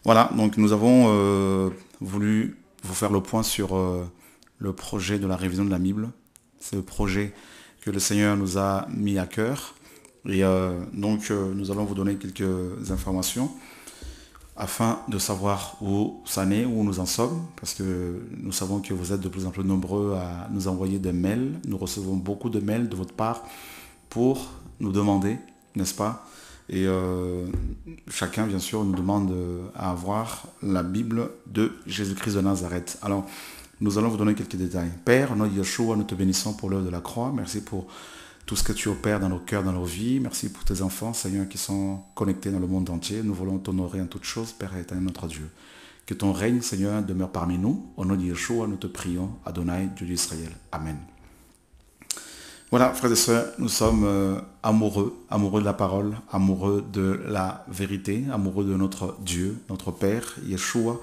Voilà, donc nous avons voulu vous faire le point sur le projet de la révision de la Bible. C'est le projet que le Seigneur nous a mis à cœur. Et nous allons vous donner quelques informations afin de savoir où ça en est, où nous en sommes, parce que nous savons que vous êtes de plus en plus nombreux à nous envoyer des mails. Nous recevons beaucoup de mails de votre part pour nous demander, n'est-ce pas? Et chacun, bien sûr, nous demande à avoir la Bible de Jésus-Christ de Nazareth. Alors, nous allons vous donner quelques détails. Père, au nom de Yeshua, nous te bénissons pour l'heure de la croix. Merci pour tout ce que tu opères dans nos cœurs, dans nos vies. Merci pour tes enfants, Seigneur, qui sont connectés dans le monde entier. Nous voulons t'honorer en toutes choses, Père éternel, notre Dieu. Que ton règne, Seigneur, demeure parmi nous. Au nom de Yeshua, nous te prions. Adonai, Dieu d'Israël. Amen. Voilà, frères et sœurs, nous sommes amoureux de la parole, amoureux de la vérité, amoureux de notre Dieu, notre Père, Yeshua,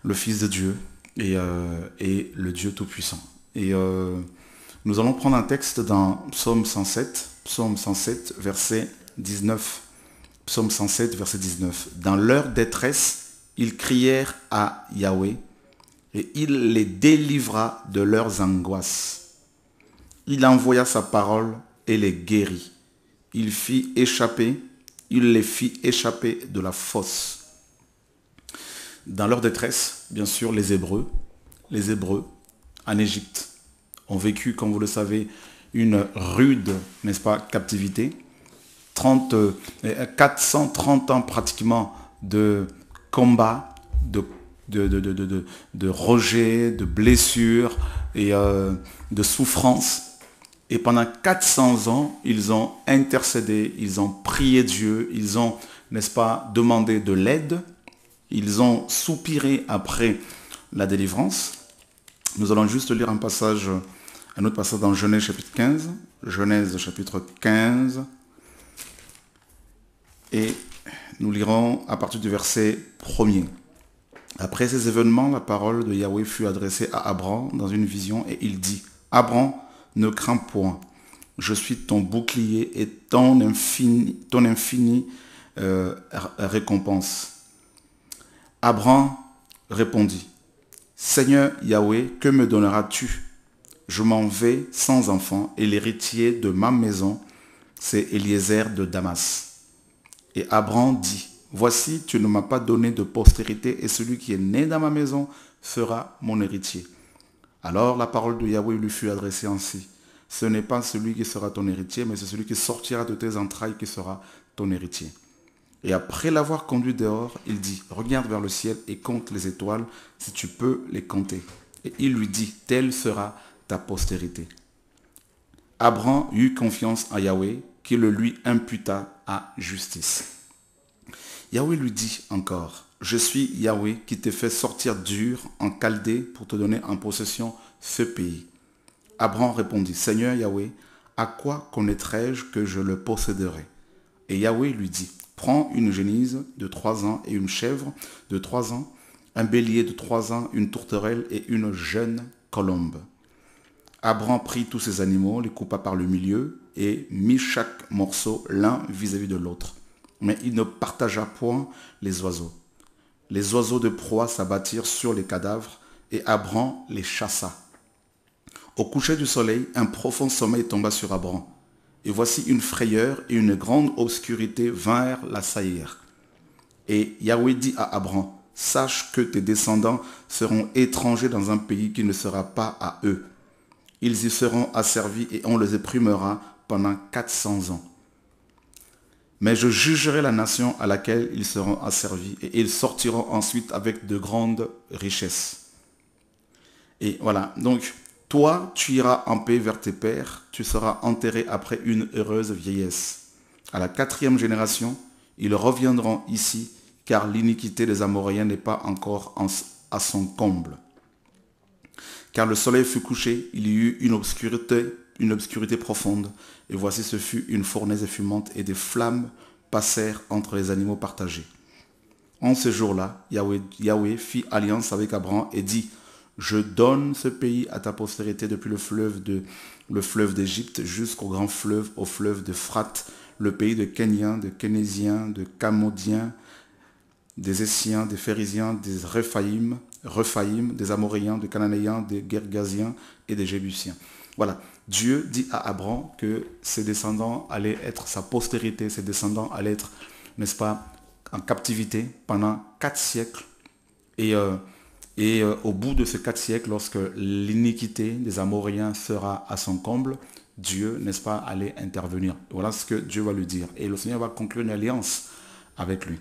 le Fils de Dieu et le Dieu Tout-Puissant. Et nous allons prendre un texte dans Psaume 107, verset 19. Psaume 107, verset 19. Dans leur détresse, ils crièrent à Yahweh et il les délivra de leurs angoisses. Il envoya sa parole et les guérit. Il les fit échapper de la fosse. Dans leur détresse, bien sûr, les Hébreux, en Égypte, ont vécu, comme vous le savez, une rude, n'est-ce pas, captivité. 430 ans pratiquement de combats, de rejets, de blessures et de souffrances. Et pendant 400 ans, ils ont intercédé, ils ont prié Dieu, ils ont, n'est-ce pas, demandé de l'aide, ils ont soupiré après la délivrance. Nous allons juste lire un autre passage dans Genèse chapitre 15. Genèse chapitre 15. Et nous lirons à partir du verset 1er. Après ces événements, la parole de Yahweh fut adressée à Abraham dans une vision et il dit, Abraham, ne crains point, je suis ton bouclier et ton infini récompense. Abraham répondit, Seigneur Yahweh, que me donneras-tu? Je m'en vais sans enfant et l'héritier de ma maison, c'est Eliezer de Damas. Et Abraham dit, voici, tu ne m'as pas donné de postérité et celui qui est né dans ma maison sera mon héritier. Alors la parole de Yahweh lui fut adressée ainsi. Ce n'est pas celui qui sera ton héritier, mais c'est celui qui sortira de tes entrailles qui sera ton héritier. Et après l'avoir conduit dehors, il dit, regarde vers le ciel et compte les étoiles, si tu peux les compter. Et il lui dit, telle sera ta postérité. Abraham eut confiance en Yahweh, qui le lui imputa à justice. Yahweh lui dit encore, je suis Yahweh qui t'ai fait sortir d'Ur en Chaldée pour te donner en possession ce pays. Abraham répondit, Seigneur Yahweh, à quoi connaîtrai-je que je le posséderai? Et Yahweh lui dit, prends une génisse de 3 ans et une chèvre de 3 ans, un bélier de 3 ans, une tourterelle et une jeune colombe. Abraham prit tous ces animaux, les coupa par le milieu et mit chaque morceau l'un vis-à-vis de l'autre. Mais il ne partagea point les oiseaux. Les oiseaux de proie s'abattirent sur les cadavres et Abraham les chassa. Au coucher du soleil, un profond sommeil tomba sur Abraham. Et voici une frayeur et une grande obscurité vinrent l'assaillir. Et Yahweh dit à Abraham, sache que tes descendants seront étrangers dans un pays qui ne sera pas à eux. Ils y seront asservis et on les éprumera pendant 400 ans. Mais je jugerai la nation à laquelle ils seront asservis et ils sortiront ensuite avec de grandes richesses. Et voilà, donc toi, tu iras en paix vers tes pères, tu seras enterré après une heureuse vieillesse. À la 4e génération, ils reviendront ici, car l'iniquité des Amoréens n'est pas encore à son comble. Car le soleil fut couché, il y eut une obscurité profonde, et voici ce fut une fournaise fumante, et des flammes passèrent entre les animaux partagés. En ce jour-là, Yahweh fit alliance avec Abraham et dit, je donne ce pays à ta postérité depuis le fleuve d'Égypte jusqu'au grand fleuve, au fleuve d'Euphrate, le pays de Kéniens, de Kénésiens, de Camodiens, des Essiens, des Phérésiens, des Rephaïm, des Amoréens, des Cananéens, des Gergasiens et des Jébusiens. Voilà, Dieu dit à Abraham que ses descendants allaient être, sa postérité, ses descendants allaient être, n'est-ce pas, en captivité pendant 4 siècles. Et au bout de ces 4 siècles, lorsque l'iniquité des Amoréens sera à son comble, Dieu, n'est-ce pas, allait intervenir. Voilà ce que Dieu va lui dire. Et le Seigneur va conclure une alliance avec lui.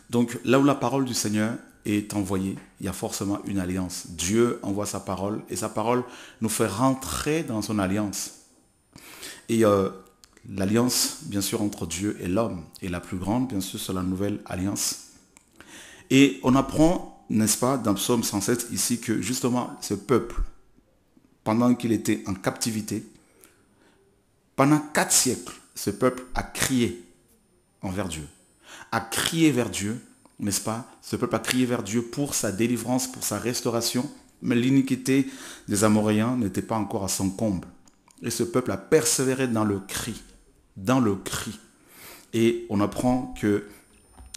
Donc là où la parole du Seigneur est envoyée, il y a forcément une alliance. Dieu envoie sa parole et sa parole nous fait rentrer dans son alliance. Et l'alliance, bien sûr, entre Dieu et l'homme est la plus grande, bien sûr, c'est la nouvelle alliance. Et on apprend, n'est-ce pas, dans Psaume 107 ici que justement ce peuple, pendant qu'il était en captivité, pendant 4 siècles, ce peuple a crié envers Dieu. A crié vers Dieu, n'est-ce pas? Ce peuple a crié vers Dieu pour sa délivrance, pour sa restauration, mais l'iniquité des Amoréens n'était pas encore à son comble. Et ce peuple a persévéré dans le cri, dans le cri. Et on apprend que,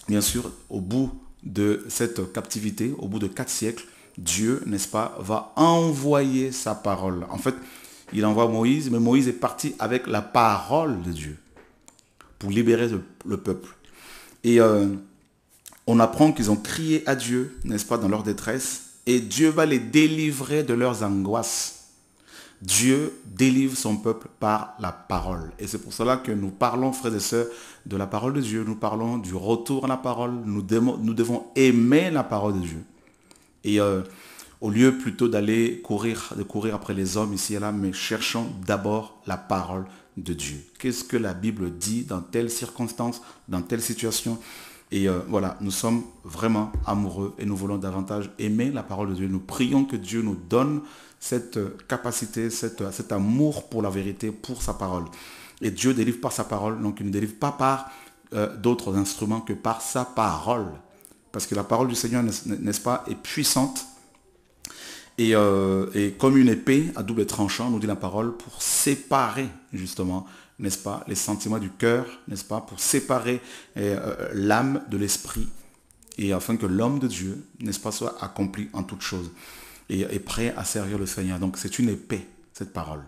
bien sûr, au bout de cette captivité, au bout de 4 siècles, Dieu, n'est-ce pas, va envoyer sa parole. En fait, il envoie Moïse, mais Moïse est parti avec la parole de Dieu pour libérer le peuple. Et on apprend qu'ils ont crié à Dieu, n'est-ce pas, dans leur détresse, et Dieu va les délivrer de leurs angoisses. Dieu délivre son peuple par la parole. Et c'est pour cela que nous parlons, frères et sœurs, de la parole de Dieu. Nous parlons du retour à la parole. Nous devons aimer la parole de Dieu. Et au lieu plutôt de courir après les hommes ici et là, mais cherchons d'abord la parole de Dieu. Qu'est-ce que la Bible dit dans telle circonstance, dans telle situation? Et voilà, nous sommes vraiment amoureux et nous voulons davantage aimer la parole de Dieu. Nous prions que Dieu nous donne cette capacité, cet amour pour la vérité, pour sa parole. Et Dieu délivre par sa parole, donc il ne délivre pas par d'autres instruments que par sa parole. Parce que la parole du Seigneur, n'est-ce pas, est puissante et comme une épée à double tranchant, nous dit la parole, pour séparer justement, n'est-ce pas, les sentiments du cœur, n'est-ce pas, pour séparer l'âme de l'esprit, et afin que l'homme de Dieu, n'est-ce pas, soit accompli en toutes choses, et est prêt à servir le Seigneur. Donc c'est une épée, cette parole,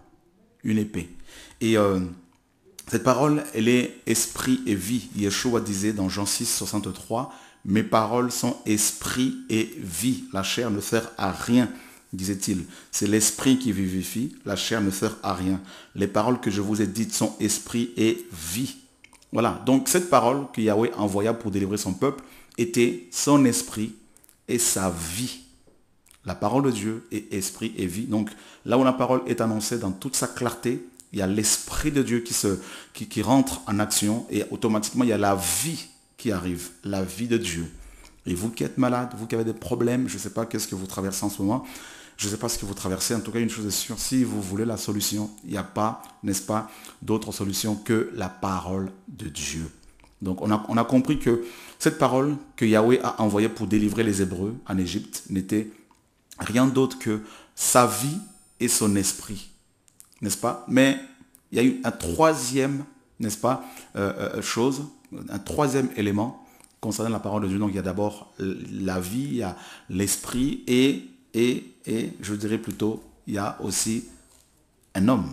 une épée. Et cette parole, elle est esprit et vie. Yeshua disait dans Jean 6, 63, « Mes paroles sont esprit et vie. La chair ne sert à rien. » disait-il. C'est l'esprit qui vivifie, la chair ne sert à rien. Les paroles que je vous ai dites sont esprit et vie. Voilà, donc cette parole que Yahweh envoya pour délivrer son peuple était son esprit et sa vie. La parole de Dieu est esprit et vie. Donc là où la parole est annoncée dans toute sa clarté, il y a l'esprit de Dieu qui rentre en action et automatiquement il y a la vie qui arrive, la vie de Dieu. Et vous qui êtes malade, vous qui avez des problèmes, je ne sais pas qu'est-ce que vous traversez en ce moment, je ne sais pas ce que vous traversez, en tout cas une chose est sûre, si vous voulez la solution, il n'y a pas, n'est-ce pas, d'autre solution que la parole de Dieu. Donc on a compris que cette parole que Yahweh a envoyée pour délivrer les Hébreux en Égypte n'était rien d'autre que sa vie et son esprit, n'est-ce pas? Mais il y a eu un troisième, n'est-ce pas, chose, un troisième élément concernant la parole de Dieu. Donc il y a d'abord la vie, il y a l'esprit et je dirais plutôt, il y a aussi un homme,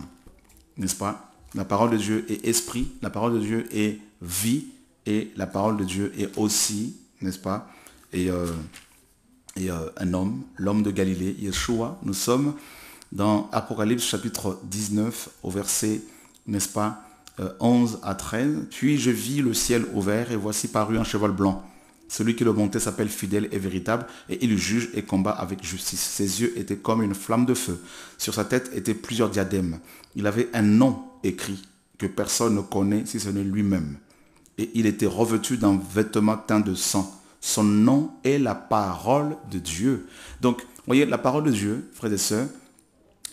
n'est-ce pas? La parole de Dieu est esprit, la parole de Dieu est vie et la parole de Dieu est aussi, n'est-ce pas? Et un homme, l'homme de Galilée, Yeshua. Nous sommes dans Apocalypse chapitre 19 au verset, n'est-ce pas, 11 à 13. Puis je vis le ciel ouvert et voici parut un cheval blanc. Celui qui le montait s'appelle fidèle et véritable et il juge et combat avec justice. Ses yeux étaient comme une flamme de feu. Sur sa tête étaient plusieurs diadèmes. Il avait un nom écrit que personne ne connaît si ce n'est lui-même. Et il était revêtu d'un vêtement teint de sang. Son nom est la parole de Dieu. Donc, vous voyez, la parole de Dieu, frères et sœurs,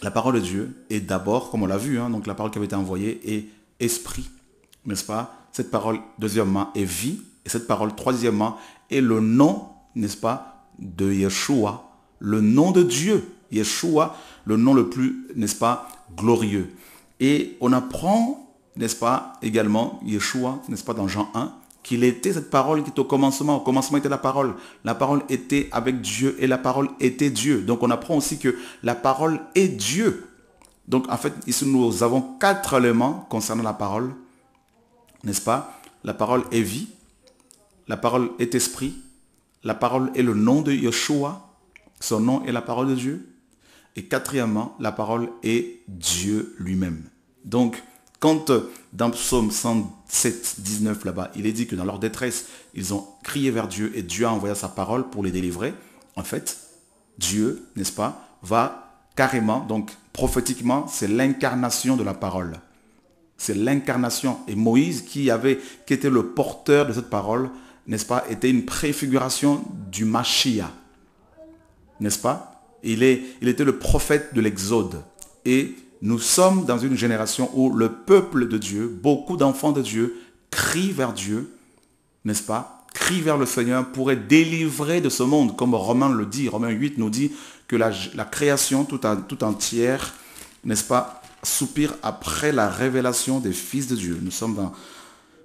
la parole de Dieu est d'abord, comme on l'a vu, donc la parole qui avait été envoyée est esprit, n'est-ce pas? Cette parole, deuxièmement, est vie. Et cette parole, troisièmement, est le nom, n'est-ce pas, de Yeshua, le nom de Dieu. Yeshua, le nom le plus, n'est-ce pas, glorieux. Et on apprend, n'est-ce pas, également, Yeshua, n'est-ce pas, dans Jean 1, qu'il était cette parole qui était au commencement. Au commencement était la parole. La parole était avec Dieu et la parole était Dieu. Donc on apprend aussi que la parole est Dieu. Donc en fait, ici nous avons 4 éléments concernant la parole. N'est-ce pas? La parole est vie. La parole est esprit. La parole est le nom de Yeshua. Son nom est la parole de Dieu. Et quatrièmement, la parole est Dieu lui-même. Donc, quand dans Psaume 107, 19 là-bas, il est dit que dans leur détresse, ils ont crié vers Dieu et Dieu a envoyé sa parole pour les délivrer. En fait, Dieu, n'est-ce pas, va carrément, donc prophétiquement, c'est l'incarnation de la parole. C'est l'incarnation. Et Moïse, qui était le porteur de cette parole, n'est-ce pas, était une préfiguration du Mashiach. N'est-ce pas? Il était le prophète de l'Exode. Et nous sommes dans une génération où le peuple de Dieu, beaucoup d'enfants de Dieu, crient vers Dieu, n'est-ce pas? Crient vers le Seigneur pour être délivrés de ce monde. Comme Romains le dit, Romains 8 nous dit que la création tout entière, n'est-ce pas, soupire après la révélation des fils de Dieu. Nous sommes dans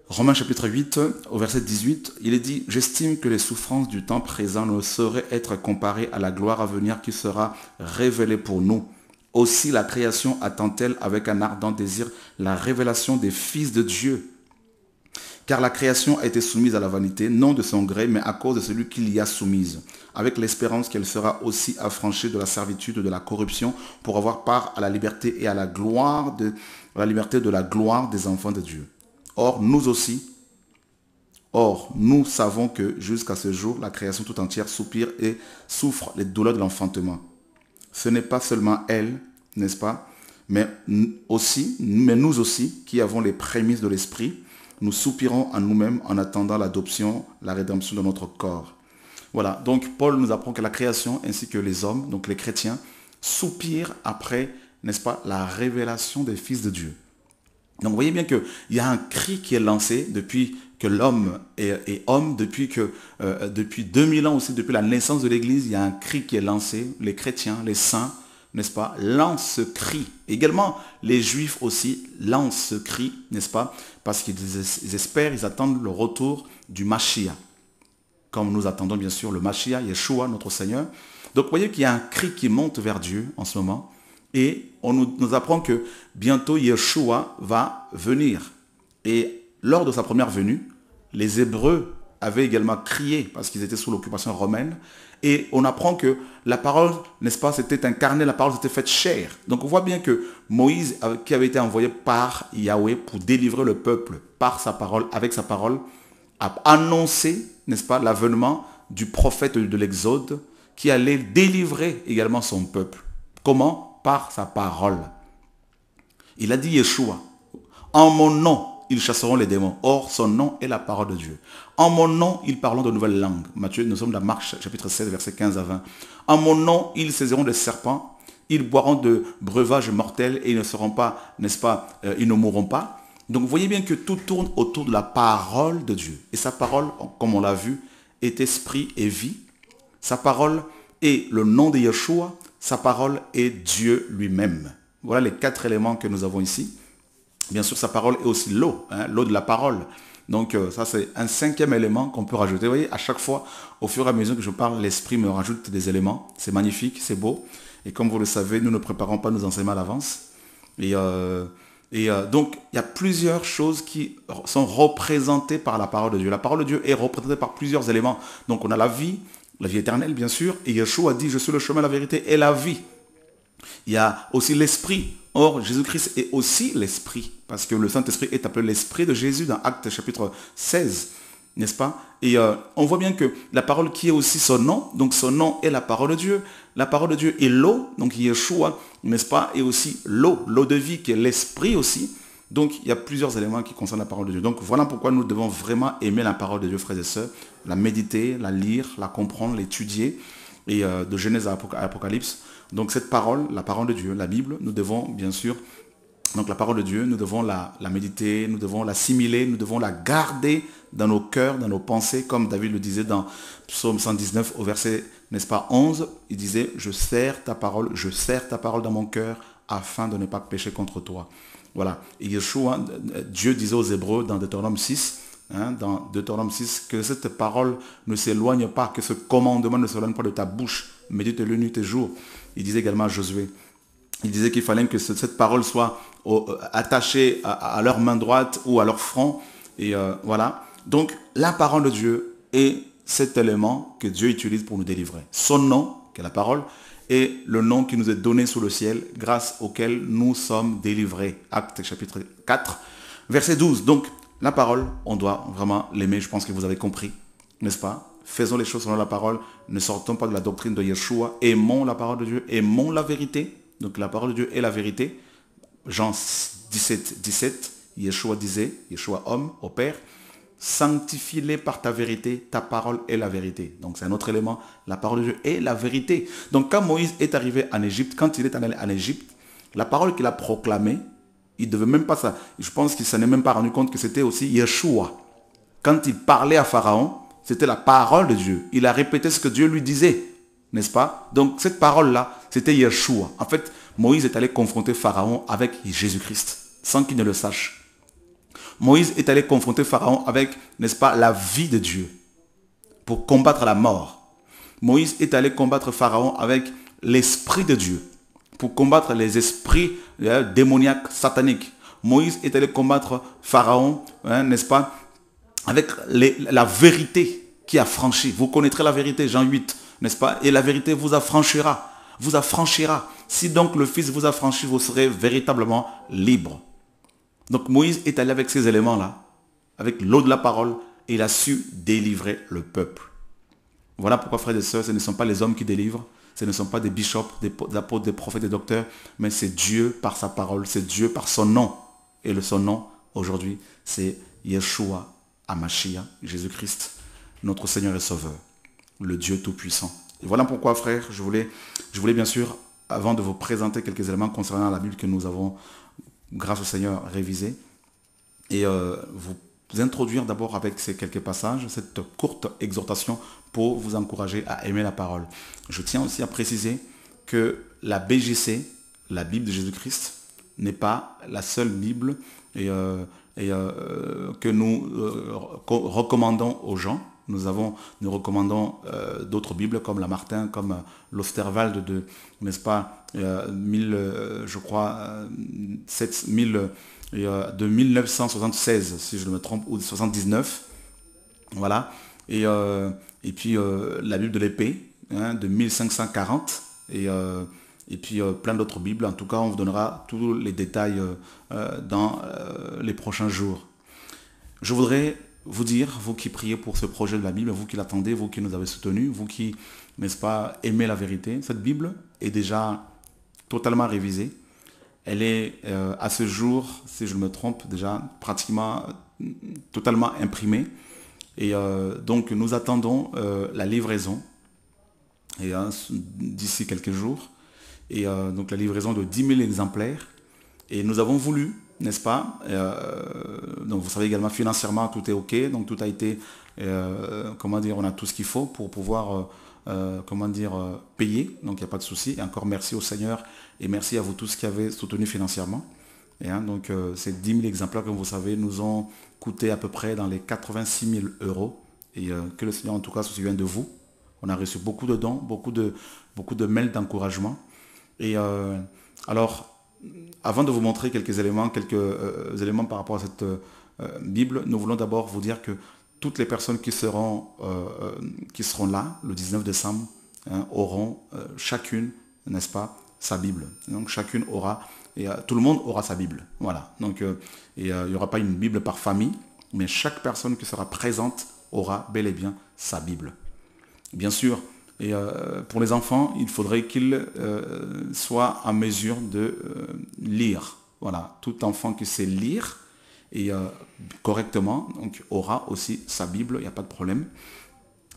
Romains chapitre 8, au verset 18, il est dit « J'estime que les souffrances du temps présent ne sauraient être comparées à la gloire à venir qui sera révélée pour nous. Aussi la création attend-elle avec un ardent désir la révélation des fils de Dieu. Car la création a été soumise à la vanité, non de son gré, mais à cause de celui qui l'y a soumise, avec l'espérance qu'elle sera aussi affranchie de la servitude de la corruption pour avoir part à la liberté et à la gloire la liberté de la gloire des enfants de Dieu. Or, nous savons que jusqu'à ce jour, la création tout entière soupire et souffre les douleurs de l'enfantement. Ce n'est pas seulement elle, n'est-ce pas, mais nous aussi, qui avons les prémices de l'esprit, nous soupirons en nous-mêmes en attendant l'adoption, la rédemption de notre corps. Voilà, donc Paul nous apprend que la création ainsi que les hommes, donc les chrétiens, soupirent après, n'est-ce pas, la révélation des fils de Dieu. Donc vous voyez bien qu'il y a un cri qui est lancé depuis que l'homme est homme, depuis 2000 ans aussi, depuis la naissance de l'Église, il y a un cri qui est lancé. Les chrétiens, les saints, n'est-ce pas, lancent ce cri. Également, les juifs aussi lancent ce cri, n'est-ce pas, parce qu'ils espèrent, ils attendent le retour du Mashiach. Comme nous attendons bien sûr le Mashiach, Yeshua, notre Seigneur. Donc vous voyez qu'il y a un cri qui monte vers Dieu en ce moment. Et on nous apprend que bientôt Yeshua va venir. Et lors de sa première venue, les Hébreux avaient également crié parce qu'ils étaient sous l'occupation romaine. Et on apprend que la parole, n'est-ce pas, s'était incarnée, la parole s'était faite chair. Donc on voit bien que Moïse, qui avait été envoyé par Yahweh pour délivrer le peuple par sa parole, avec sa parole, a annoncé, n'est-ce pas, l'avènement du prophète de l'Exode qui allait délivrer également son peuple. Comment? Par sa parole. Il a dit Yeshua, en mon nom, ils chasseront les démons. Or, son nom est la parole de Dieu. En mon nom, ils parleront de nouvelles langues. Matthieu, nous sommes dans Marc chapitre 16, versets 15 à 20. En mon nom, ils saisiront des serpents, ils boiront de breuvages mortels et ils ne seront pas, n'est-ce pas, ils ne mourront pas. Donc, vous voyez bien que tout tourne autour de la parole de Dieu. Et sa parole, comme on l'a vu, est esprit et vie. Sa parole est le nom de Yeshua. Sa parole est Dieu lui-même. Voilà les 4 éléments que nous avons ici. Bien sûr, sa parole est aussi l'eau, l'eau de la parole. Donc ça, c'est un 5e élément qu'on peut rajouter. Vous voyez, à chaque fois, au fur et à mesure que je parle, l'esprit me rajoute des éléments. C'est magnifique, c'est beau. Et comme vous le savez, nous ne préparons pas nos enseignements à l'avance. Donc, il y a plusieurs choses qui sont représentées par la parole de Dieu. La parole de Dieu est représentée par plusieurs éléments. Donc, on a la vie éternelle, bien sûr. Et Yeshua dit, je suis le chemin, la vérité et la vie. Il y a aussi l'esprit. Or, Jésus-Christ est aussi l'esprit. Parce que le Saint-Esprit est appelé l'esprit de Jésus dans Actes chapitre 16. N'est-ce pas? Et on voit bien que la parole qui est aussi son nom, donc son nom est la parole de Dieu. La parole de Dieu est l'eau, donc Yeshua, n'est-ce pas? Et aussi l'eau de vie qui est l'esprit aussi. Donc il y a plusieurs éléments qui concernent la parole de Dieu. Donc voilà pourquoi nous devons vraiment aimer la parole de Dieu, frères et sœurs. La méditer, la lire, la comprendre, l'étudier. Et de Genèse à Apocalypse. Donc cette parole, la parole de Dieu, la Bible, nous devons bien sûr, donc la parole de Dieu, nous devons la méditer, nous devons l'assimiler, nous devons la garder dans nos cœurs, dans nos pensées, comme David le disait dans Psaume 119 au verset, n'est-ce pas, 11, il disait, je serre ta parole dans mon cœur afin de ne pas pécher contre toi. Voilà. Et Yeshua, Dieu disait aux Hébreux dans Deutéronome 6, dans Deutéronome 6, que cette parole ne s'éloigne pas, que ce commandement ne s'éloigne pas de ta bouche. Médite-le nuit et jour. Il disait également à Josué, il disait qu'il fallait que cette parole soit attachée à leur main droite ou à leur front. Et voilà. Donc, la parole de Dieu est cet élément que Dieu utilise pour nous délivrer. Son nom, qui est la parole, est le nom qui nous est donné sous le ciel, grâce auquel nous sommes délivrés. Actes chapitre 4, verset 12. Donc, la parole, on doit vraiment l'aimer. Je pense que vous avez compris, n'est-ce pas? Faisons les choses selon la parole. Ne sortons pas de la doctrine de Yeshua. Aimons la parole de Dieu. Aimons la vérité. Donc, la parole de Dieu est la vérité. Jean 17, 17, Yeshua disait, Yeshua homme, au Père, sanctifie-les par ta vérité, ta parole est la vérité. Donc c'est un autre élément, la parole de Dieu est la vérité. Donc quand Moïse est arrivé en Égypte, quand il est allé en Égypte, la parole qu'il a proclamée, il ne devait même pas ça. Je pense qu'il ne s'en est même pas rendu compte que c'était aussi Yeshua. Quand il parlait à Pharaon, c'était la parole de Dieu. Il a répété ce que Dieu lui disait, n'est-ce pas? Donc cette parole-là, c'était Yeshua. En fait, Moïse est allé confronter Pharaon avec Jésus-Christ, sans qu'il ne le sache. Moïse est allé confronter Pharaon avec, n'est-ce pas, la vie de Dieu pour combattre la mort. Moïse est allé combattre Pharaon avec l'esprit de Dieu pour combattre les esprits démoniaques, sataniques. Moïse est allé combattre Pharaon, n'est-ce pas, avec la vérité qui a franchi. Vous connaîtrez la vérité, Jean 8, n'est-ce pas? Et la vérité vous affranchira. Vous affranchira. Si donc le Fils vous affranchit, vous serez véritablement libre. Donc Moïse est allé avec ces éléments-là, avec l'eau de la parole, et il a su délivrer le peuple. Voilà pourquoi, frères et sœurs, ce ne sont pas les hommes qui délivrent, ce ne sont pas des bishops, des apôtres, des prophètes, des docteurs, mais c'est Dieu par sa parole, c'est Dieu par son nom. Et son nom, aujourd'hui, c'est Yeshua HaMashiach, Jésus-Christ, notre Seigneur et Sauveur, le Dieu Tout-Puissant. Et voilà pourquoi, frères, je voulais bien sûr, avant de vous présenter quelques éléments concernant la Bible que nous avons, grâce au Seigneur, révisé, et vous introduire d'abord avec ces quelques passages, cette courte exhortation pour vous encourager à aimer la parole. Je tiens aussi à préciser que la BJC, la Bible de Jésus-Christ, n'est pas la seule Bible que nous recommandons aux gens. Nous recommandons d'autres Bibles comme la Martin, comme l'Osterwald de, n'est-ce pas, 1976, si je ne me trompe, ou 79. Voilà. Et puis la Bible de l'épée, de 1540. Et puis plein d'autres Bibles. En tout cas, on vous donnera tous les détails dans les prochains jours. Je voudrais vous dire, vous qui priez pour ce projet de la Bible, vous qui l'attendez, vous qui nous avez soutenus, vous qui, n'est-ce pas, aimez la vérité, cette Bible est déjà totalement révisée. Elle est à ce jour, si je ne me trompe, déjà pratiquement totalement imprimée. Et donc nous attendons la livraison d'ici quelques jours. Et donc la livraison de 10 000 exemplaires. Et nous avons voulu, n'est-ce pas, donc vous savez également financièrement tout est ok, donc tout a été, comment dire, on a tout ce qu'il faut pour pouvoir, comment dire, payer, donc il n'y a pas de souci. Et encore merci au Seigneur et merci à vous tous qui avez soutenu financièrement. Et, donc ces 10 000 exemplaires, comme vous savez, nous ont coûté à peu près dans les 86 000 euros. Et que le Seigneur en tout cas se souvienne de vous. On a reçu beaucoup de dons, beaucoup de mails d'encouragement. Et alors, avant de vous montrer quelques éléments par rapport à cette Bible, nous voulons d'abord vous dire que toutes les personnes qui seront là, le 19 décembre, auront chacune, n'est-ce pas, sa Bible. Donc chacune aura, et tout le monde aura sa Bible. Voilà. Donc il n'y aura pas une Bible par famille, mais chaque personne qui sera présente aura bel et bien sa Bible. Bien sûr, et pour les enfants, il faudrait qu'ils soient en mesure de lire. Voilà, tout enfant qui sait lire et correctement, donc aura aussi sa Bible, il n'y a pas de problème.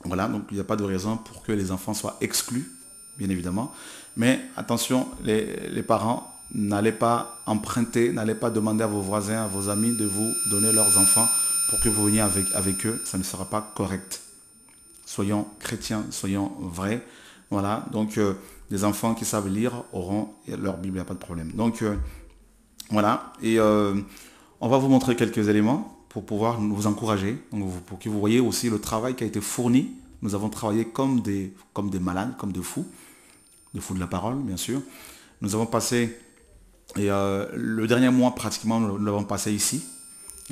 Voilà, donc il n'y a pas de raison pour que les enfants soient exclus, bien évidemment. Mais attention, les parents, n'allez pas emprunter, n'allez pas demander à vos voisins, à vos amis de vous donner leurs enfants pour que vous veniez avec eux, ça ne sera pas correct. Soyons chrétiens, soyons vrais. Voilà, donc les enfants qui savent lire auront leur Bible, il n'y a pas de problème. Donc voilà, et on va vous montrer quelques éléments pour pouvoir vous encourager, donc pour que vous voyez aussi le travail qui a été fourni. Nous avons travaillé comme des malades, comme des fous de la parole, bien sûr. Nous avons passé, le dernier mois pratiquement, nous l'avons passé ici,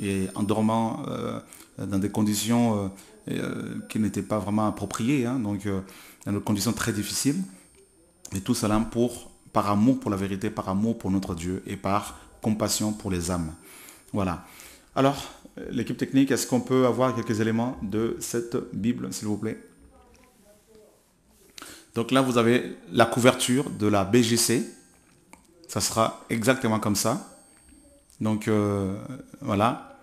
et en dormant dans des conditions qui n'étaient pas vraiment appropriées, hein, donc dans des conditions très difficiles. Et tout cela par amour pour la vérité, par amour pour notre Dieu et par compassion pour les âmes. Voilà. Alors, l'équipe technique, est-ce qu'on peut avoir quelques éléments de cette Bible, s'il vous plaît? Donc là, vous avez la couverture de la BGC. Ça sera exactement comme ça. Donc, voilà.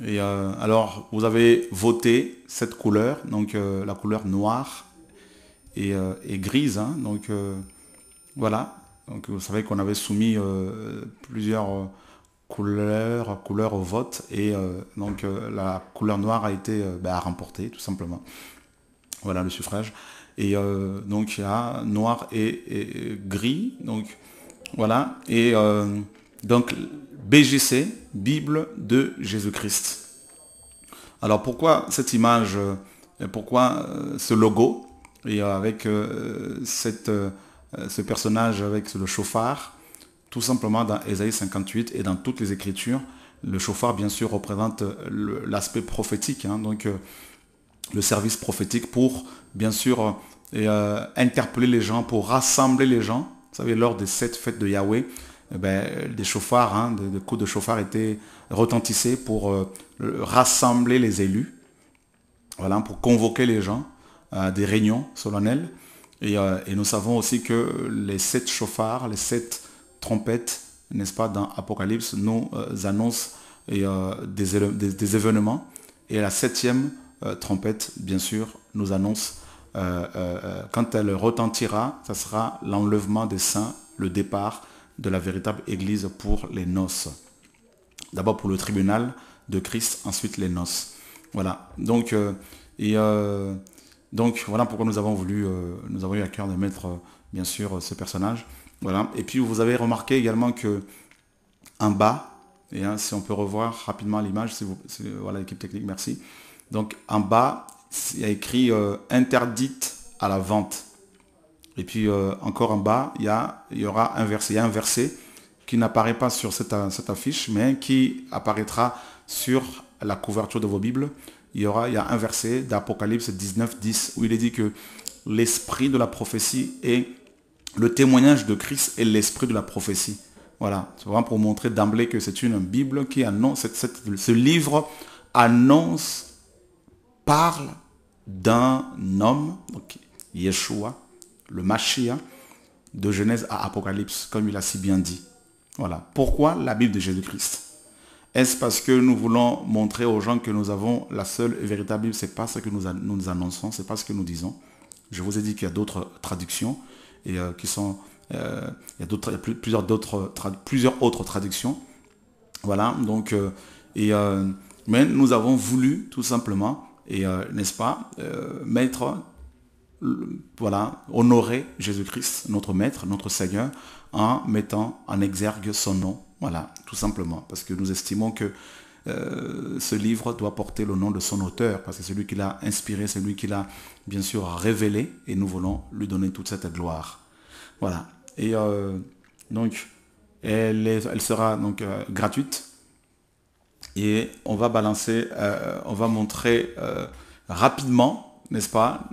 Et alors, vous avez voté cette couleur, donc la couleur noire et grise. Hein, donc, voilà. Donc, vous savez qu'on avait soumis plusieurs couleurs au vote. Et donc, la couleur noire a été remportée, tout simplement. Voilà le suffrage. Et donc il y a noir et gris. Donc voilà. Et donc BGC, Bible de Jésus-Christ. Alors pourquoi cette image, pourquoi ce logo et avec ce personnage avec le chauffard? Tout simplement dans Ésaïe 58 et dans toutes les Écritures, le chauffard bien sûr représente l'aspect prophétique. Hein, donc le service prophétique pour, bien sûr, interpeller les gens, pour rassembler les gens. Vous savez, lors des 7 fêtes de Yahweh, des chauffards, hein, des coups de chauffard étaient retentissaient pour rassembler les élus, voilà, pour convoquer les gens à des réunions solennelles. Et nous savons aussi que les 7 chauffards, les 7 trompettes, n'est-ce pas, dans Apocalypse, nous annoncent des événements. Et la 7e trompette, bien sûr, nous annonce, quand elle retentira, ça sera l'enlèvement des saints, le départ de la véritable église pour les noces. D'abord pour le tribunal de Christ, ensuite les noces. Voilà. Donc, donc voilà pourquoi nous avons eu à cœur de mettre, bien sûr, ce personnage. Voilà. Et puis vous avez remarqué également que en bas, et hein, si on peut revoir rapidement l'image, voilà l'équipe technique, merci. Donc en bas, il y a écrit interdite à la vente. Et puis encore en bas, il y aura un verset. Il y a un verset qui n'apparaît pas sur cette affiche, mais qui apparaîtra sur la couverture de vos Bibles. Il y a un verset d'Apocalypse 19, 10, où il est dit que l'esprit de la prophétie est le témoignage de Christ et l'esprit de la prophétie. Voilà, c'est vraiment pour montrer d'emblée que c'est une Bible qui annonce, ce livre annonce, parle d'un homme, donc Yeshua, le Mashiach, de Genèse à Apocalypse, comme il a si bien dit. Voilà. Pourquoi la Bible de Jésus-Christ? Est-ce parce que nous voulons montrer aux gens que nous avons la seule et véritable Bible? C'est pas ce que nous annonçons, c'est pas ce que nous disons. Je vous ai dit qu'il y a d'autres traductions et qui sont, il y a plusieurs autres traductions. Voilà. Donc, mais nous avons voulu tout simplement, n'est-ce pas, honorer Jésus-Christ, notre Maître, notre Seigneur, en mettant en exergue son nom. Voilà, tout simplement. Parce que nous estimons que ce livre doit porter le nom de son auteur, parce que c'est lui qui l'a inspiré, c'est lui qui l'a bien sûr révélé, et nous voulons lui donner toute cette gloire. Voilà. Et donc, elle sera donc gratuite. Et on va on va montrer rapidement, n'est-ce pas,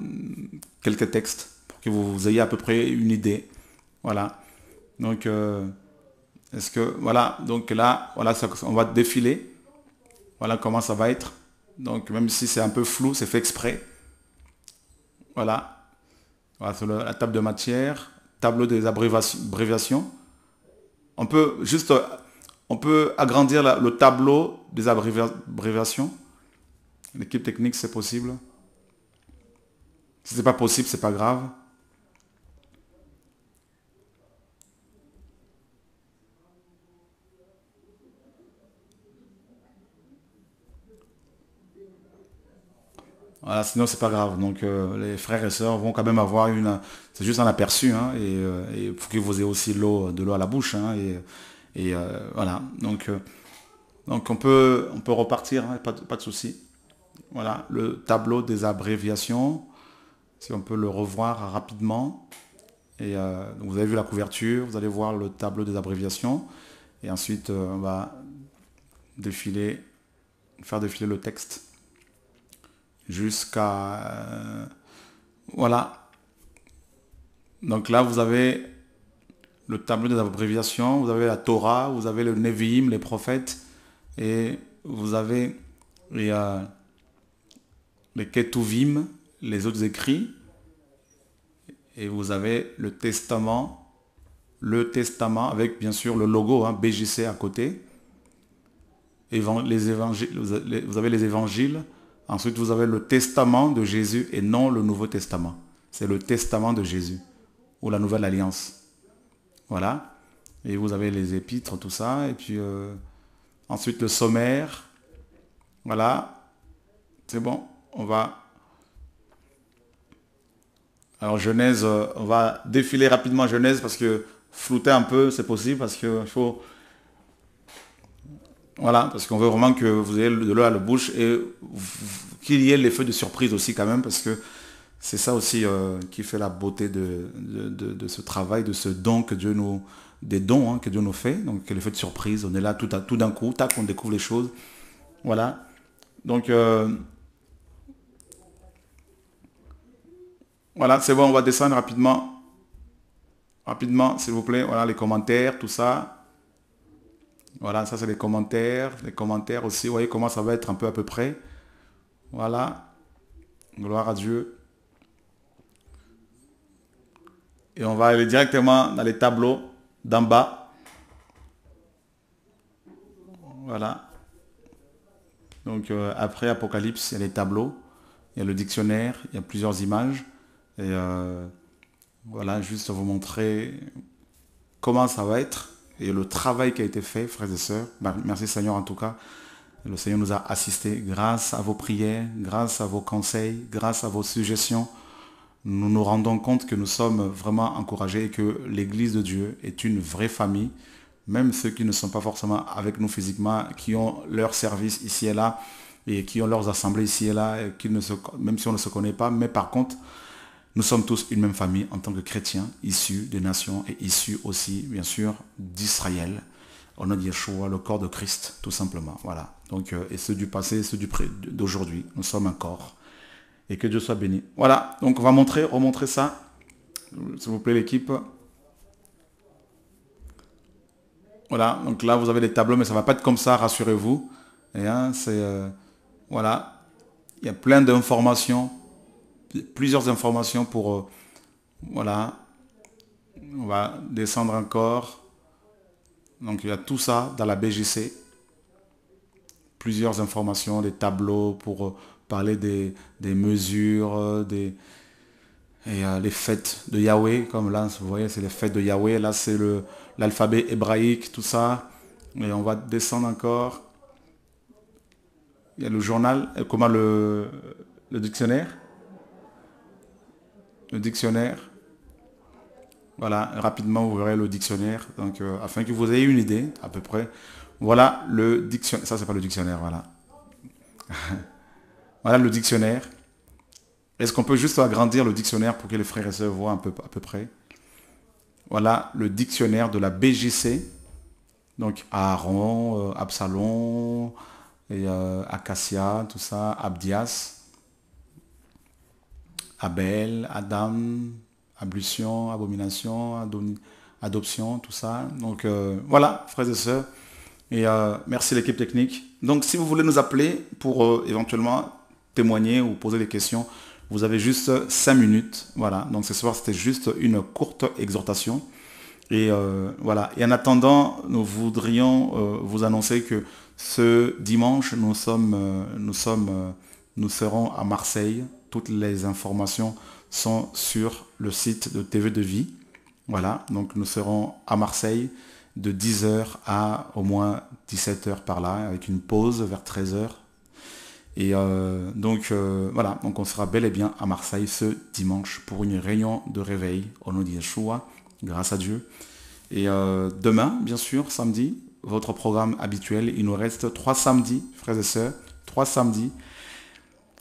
quelques textes pour que vous ayez à peu près une idée. Voilà. Donc, est-ce que, voilà, donc là, voilà, on va défiler. Voilà comment ça va être. Donc, même si c'est un peu flou, c'est fait exprès. Voilà. Voilà, sur la table de matière, tableau des abréviations. On peut agrandir le tableau des abréviations. L'équipe technique, c'est possible. Si c'est pas possible, c'est pas grave. Voilà, sinon c'est pas grave. Donc les frères et sœurs vont quand même avoir c'est juste un aperçu, hein, et faut que vous ayez aussi de l'eau à la bouche, hein, et voilà. Donc Donc on peut repartir, hein, pas de souci. Voilà, le tableau des abréviations, si on peut le revoir rapidement. Et donc vous avez vu la couverture, vous allez voir le tableau des abréviations. Et ensuite, on va défiler, faire défiler le texte jusqu'à... voilà. Donc là, vous avez le tableau des abréviations, vous avez la Torah, vous avez le Nevi'im, les prophètes, et vous avez les Ketuvim, les autres écrits, et vous avez le testament avec bien sûr le logo, hein, BJC à côté, les évangiles, vous avez les évangiles, ensuite vous avez le testament de Jésus et non le Nouveau Testament. C'est le testament de Jésus, ou la Nouvelle Alliance. Voilà. Et vous avez les épîtres, tout ça. Et puis ensuite le sommaire. Voilà. C'est bon. On va... Alors Genèse, on va défiler rapidement Genèse parce que flouter un peu, c'est possible parce qu'il faut... Voilà, parce qu'on veut vraiment que vous ayez de l'eau à la bouche et qu'il y ait l'effet de surprise aussi quand même parce que c'est ça aussi qui fait la beauté de ce travail, de ce don que Dieu nous... des dons, hein, que Dieu nous fait. Donc l'effet de surprise, on est là tout d'un coup, tac, on découvre les choses. Voilà. Donc voilà, c'est bon, on va descendre rapidement. Rapidement, s'il vous plaît. Voilà, les commentaires, tout ça. Voilà, ça c'est les commentaires. Les commentaires aussi, vous voyez comment ça va être un peu à peu près. Voilà. Gloire à Dieu. Et on va aller directement dans les tableaux d'en bas. Voilà. Donc après Apocalypse, il y a les tableaux, il y a le dictionnaire, il y a plusieurs images. Et voilà, juste vous montrer comment ça va être et le travail qui a été fait, frères et sœurs. Merci Seigneur en tout cas. Le Seigneur nous a assistés grâce à vos prières, grâce à vos conseils, grâce à vos suggestions. Nous nous rendons compte que nous sommes vraiment encouragés et que l'Église de Dieu est une vraie famille. Même ceux qui ne sont pas forcément avec nous physiquement, qui ont leur service ici et là, et qui ont leurs assemblées ici et là, et même si on ne se connaît pas, mais par contre, nous sommes tous une même famille en tant que chrétiens, issus des nations et issus aussi, bien sûr, d'Israël. On a dit Yeshua, le corps de Christ, tout simplement. Voilà. Donc, et ceux du passé, ceux d'aujourd'hui, nous sommes un corps. Et que Dieu soit béni. Voilà. Donc, on va remontrer ça. S'il vous plaît, l'équipe. Voilà. Donc là, vous avez les tableaux, mais ça ne va pas être comme ça, rassurez-vous. Et hein, c'est... voilà. Il y a plein d'informations. Plusieurs informations pour... voilà. On va descendre encore. Donc il y a tout ça dans la BJC. Plusieurs informations, des tableaux pour parler des mesures, et les fêtes de Yahweh. Comme là, vous voyez, c'est les fêtes de Yahweh. Là, c'est l'alphabet hébraïque, tout ça. Et on va descendre encore. Il y a le journal, comment le dictionnaire. Le dictionnaire. Voilà, rapidement vous verrez le dictionnaire. Donc afin que vous ayez une idée à peu près. Voilà le dictionnaire. Ça c'est pas le dictionnaire, voilà. Voilà le dictionnaire. Est-ce qu'on peut juste agrandir le dictionnaire pour que les frères et sœurs voient à peu près. Voilà le dictionnaire de la BJC. Donc Aaron, Absalom, et Acacia, tout ça, Abdias, Abel, Adam, ablution, abomination, adoption, tout ça. Donc voilà, frères et sœurs. Et merci l'équipe technique. Donc si vous voulez nous appeler pour éventuellement témoigner ou poser des questions, vous avez juste 5 minutes. Voilà, donc ce soir c'était juste une courte exhortation. Et voilà. Et en attendant, nous voudrions vous annoncer que ce dimanche, nous serons à Marseille. Toutes les informations sont sur le site de TV de Vie. Voilà, donc nous serons à Marseille de 10h à au moins 17h par là, avec une pause vers 13h. Et donc voilà, donc on sera bel et bien à Marseille ce dimanche pour une réunion de réveil au nom de Yeshua, grâce à Dieu. Et demain, bien sûr, samedi, votre programme habituel. Il nous reste 3 samedis, frères et sœurs, 3 samedis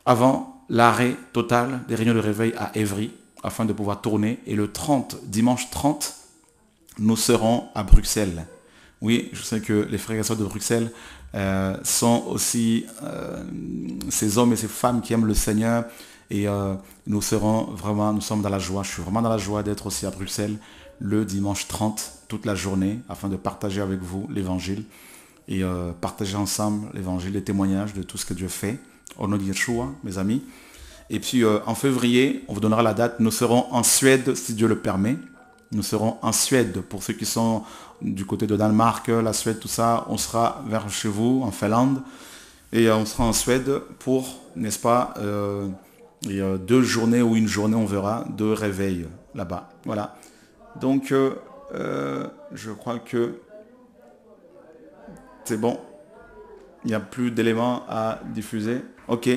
avant l'arrêt total des réunions de réveil à Évry, afin de pouvoir tourner. Et le 30, dimanche 30, nous serons à Bruxelles. Oui, je sais que les frères et sœurs de Bruxelles sont aussi ces hommes et ces femmes qui aiment le Seigneur. Et nous sommes dans la joie. Je suis vraiment dans la joie d'être aussi à Bruxelles le dimanche 30, toute la journée, afin de partager avec vous l'évangile et partager ensemble l'évangile, les témoignages de tout ce que Dieu fait. Au nom de Yeshua, mes amis. Et puis en février, on vous donnera la date. Nous serons en Suède, si Dieu le permet. Nous serons en Suède. Pour ceux qui sont du côté de Danemark, la Suède, tout ça, on sera vers chez vous, en Finlande. Et on sera en Suède pour, n'est-ce pas, 2 journées ou une journée, on verra, de réveil là-bas. Voilà. Donc, je crois que c'est bon. Il n'y a plus d'éléments à diffuser. Ok.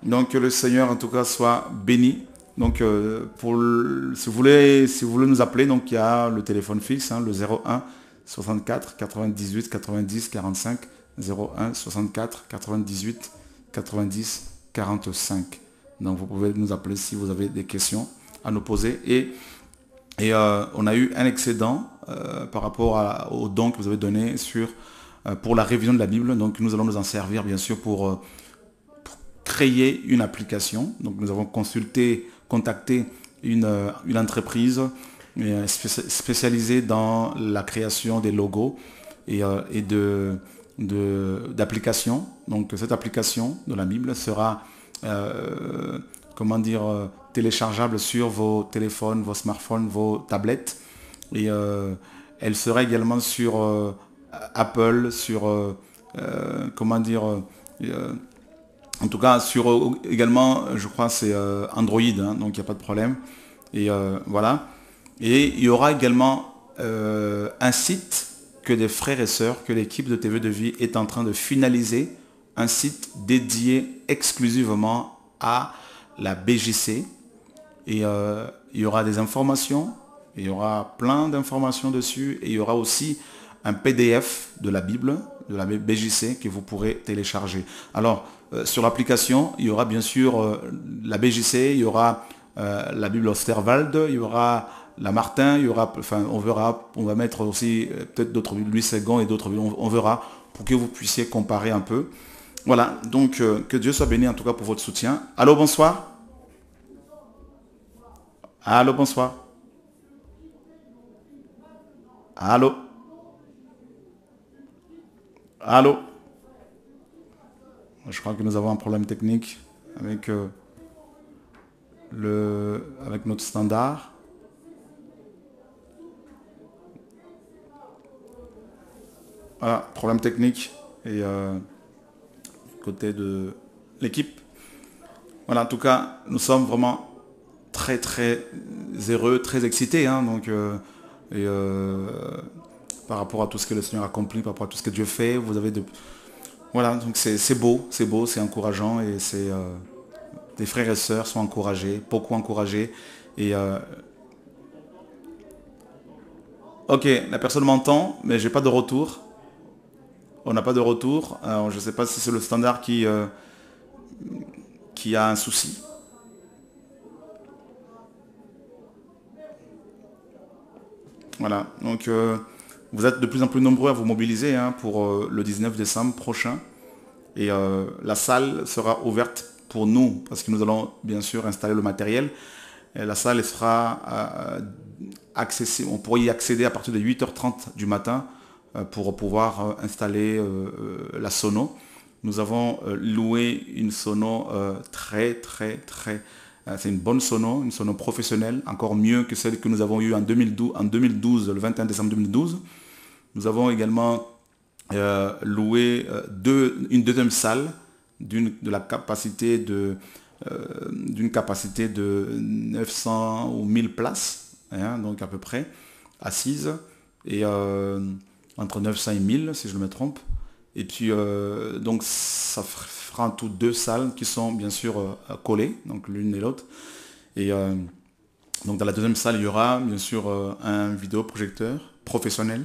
Donc, que le Seigneur, en tout cas, soit béni. Donc, si vous voulez nous appeler, donc il y a le téléphone fixe, le 01 64 98 90 45, 01 64 98 90 45. Donc, vous pouvez nous appeler si vous avez des questions à nous poser. Et on a eu un excédent par rapport aux dons que vous avez donnés pour la révision de la Bible. Donc, nous allons nous en servir, bien sûr, pour créer une application. Donc, nous avons contacté une entreprise spécialisée dans la création des logos et d'applications. Donc, cette application de la Bible sera téléchargeable sur vos téléphones, vos smartphones, vos tablettes. Et elle sera également sur Apple, sur en tout cas également, je crois, c'est Android, hein, donc il n'y a pas de problème. Et voilà. Et il y aura également un site que des frères et sœurs, que l'équipe de TV de Vie est en train de finaliser, un site dédié exclusivement à la BJC. Et il y aura des informations, il y aura plein d'informations dessus, et il y aura aussi un PDF de la Bible, de la BJC, que vous pourrez télécharger. Alors, sur l'application, il y aura bien sûr la BJC, il y aura la Bible Osterwald, il y aura la Martin, il y aura, enfin, on verra, on va mettre aussi peut-être d'autres Bibles, Louis II et d'autres Bibles, on verra, pour que vous puissiez comparer un peu. Voilà, donc que Dieu soit béni en tout cas pour votre soutien. Allô, bonsoir. Allô, bonsoir. Allô. Allô. Je crois que nous avons un problème technique avec notre standard. Voilà, problème technique et côté de l'équipe. Voilà, en tout cas, nous sommes vraiment très très heureux, très excités, hein, donc par rapport à tout ce que le Seigneur accomplit, par rapport à tout ce que Dieu fait, vous avez voilà, donc c'est beau, c'est encourageant, et les frères et sœurs sont encouragés, beaucoup encouragés. Et ok, la personne m'entend, mais j'ai pas de retour. On n'a pas de retour. Alors, je ne sais pas si c'est le standard qui a un souci. Voilà, donc vous êtes de plus en plus nombreux à vous mobiliser, hein, pour le 19 décembre prochain. Et la salle sera ouverte pour nous, parce que nous allons bien sûr installer le matériel. Et la salle sera accessible, on pourra y accéder à partir de 8h30 du matin pour pouvoir installer la sono. Nous avons loué une sono très, c'est une bonne sono, une sono professionnelle, encore mieux que celle que nous avons eue en 2012, le 21 décembre 2012. Nous avons également loué une deuxième salle d'une capacité de 900 ou 1000 places, hein, donc à peu près, assises, et entre 900 et 1000 si je ne me trompe. Et puis donc ça fera en tout 2 salles qui sont bien sûr collées, donc l'une et l'autre. Et donc dans la deuxième salle, il y aura bien sûr un vidéoprojecteur professionnel.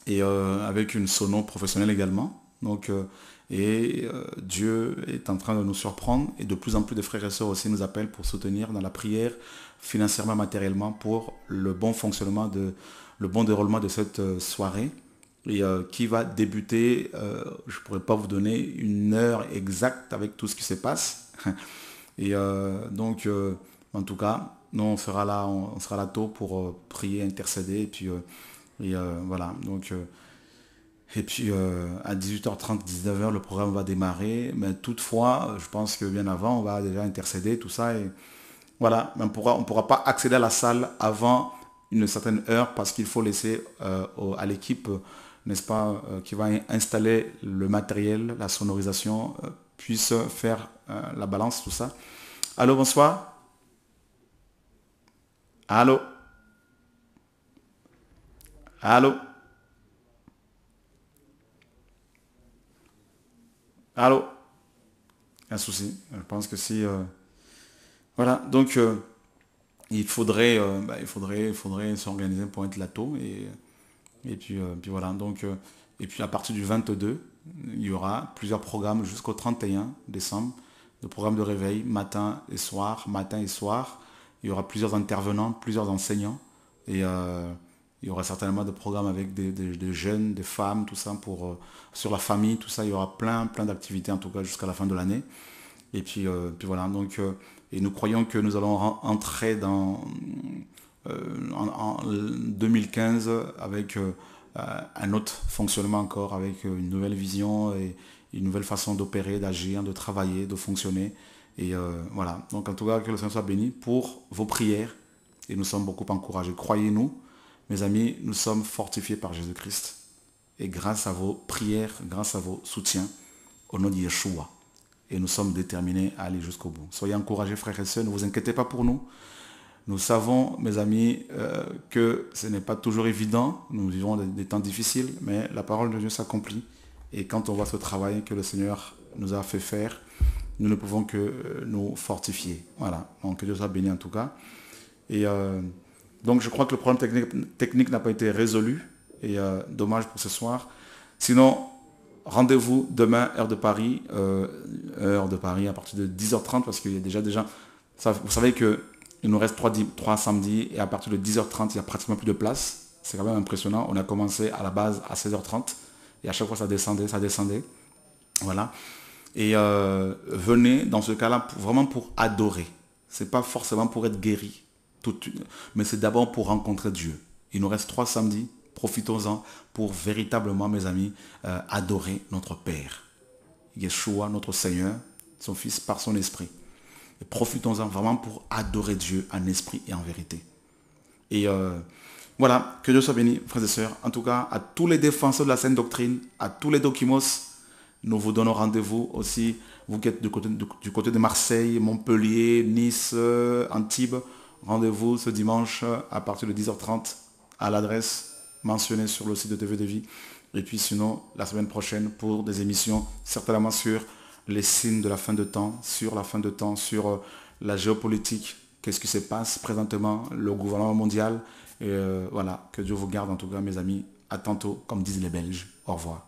et avec une sono professionnelle également. Donc, Dieu est en train de nous surprendre et de plus en plus de frères et sœurs aussi nous appellent pour soutenir dans la prière, financièrement, matériellement, pour le bon fonctionnement, le bon déroulement de cette soirée et qui va débuter, je ne pourrais pas vous donner une heure exacte avec tout ce qui se passe. Et en tout cas, nous on sera là tôt pour prier, intercéder voilà. Et puis à 18h30, 19h, le programme va démarrer. Mais toutefois, je pense que bien avant, on va déjà intercéder, tout ça. Et voilà, mais on pourra pas accéder à la salle avant une certaine heure parce qu'il faut laisser à l'équipe, n'est-ce pas, qui va installer le matériel, la sonorisation, puisse faire la balance, tout ça. Allô, bonsoir. Allô. Allô. Allô. Un souci. Je pense que si... voilà, donc il faudrait s'organiser pour être là tôt. Puis voilà, et puis à partir du 22, il y aura plusieurs programmes jusqu'au 31 décembre, de programmes de réveil, matin et soir. Il y aura plusieurs intervenants, plusieurs enseignants. Et il y aura certainement des programmes avec des jeunes, des femmes, tout ça, sur la famille, tout ça. Il y aura plein d'activités, en tout cas, jusqu'à la fin de l'année. Puis voilà, et nous croyons que nous allons entrer en 2015 avec un autre fonctionnement encore, avec une nouvelle vision et une nouvelle façon d'opérer, d'agir, de travailler, de fonctionner. Et voilà, donc en tout cas, que le Seigneur soit béni pour vos prières. Et nous sommes beaucoup encouragés. Croyez-nous, mes amis, nous sommes fortifiés par Jésus-Christ. Et grâce à vos prières, grâce à vos soutiens, au nom de Yeshua. Et nous sommes déterminés à aller jusqu'au bout. Soyez encouragés, frères et sœurs, ne vous inquiétez pas pour nous. Nous savons, mes amis, que ce n'est pas toujours évident. Nous vivons des temps difficiles, mais la parole de Dieu s'accomplit. Et quand on voit ce travail que le Seigneur nous a fait faire, nous ne pouvons que nous fortifier. Voilà, donc que Dieu soit béni en tout cas. Et donc je crois que le problème technique n'a pas été résolu. Et dommage pour ce soir. Sinon, rendez-vous demain, heure de Paris à partir de 10h30, parce qu'il y a déjà des gens... Vous savez qu'il nous reste 3 samedis, et à partir de 10h30, il n'y a pratiquement plus de place. C'est quand même impressionnant. On a commencé à la base à 16h30, et à chaque fois ça descendait. Voilà. Et venez dans ce cas-là vraiment pour adorer. C'est pas forcément pour être guéri, mais c'est d'abord pour rencontrer Dieu. Il nous reste 3 samedis. Profitons-en pour véritablement, mes amis, adorer notre Père. Yeshua, notre Seigneur, son Fils, par son Esprit. Et profitons-en vraiment pour adorer Dieu en esprit et en vérité. Et voilà, que Dieu soit béni, frères et sœurs. En tout cas, à tous les défenseurs de la saine doctrine, à tous les dokimos, nous vous donnons rendez-vous aussi, vous qui êtes du côté de Marseille, Montpellier, Nice, Antibes. Rendez-vous ce dimanche à partir de 10h30 à l'adresse mentionné sur le site de TV de Vie. Et puis sinon, la semaine prochaine pour des émissions certainement sur les signes de la fin de temps, sur la géopolitique, qu'est-ce qui se passe présentement, le gouvernement mondial. Et voilà, que Dieu vous garde en tout cas, mes amis. À tantôt, comme disent les Belges. Au revoir.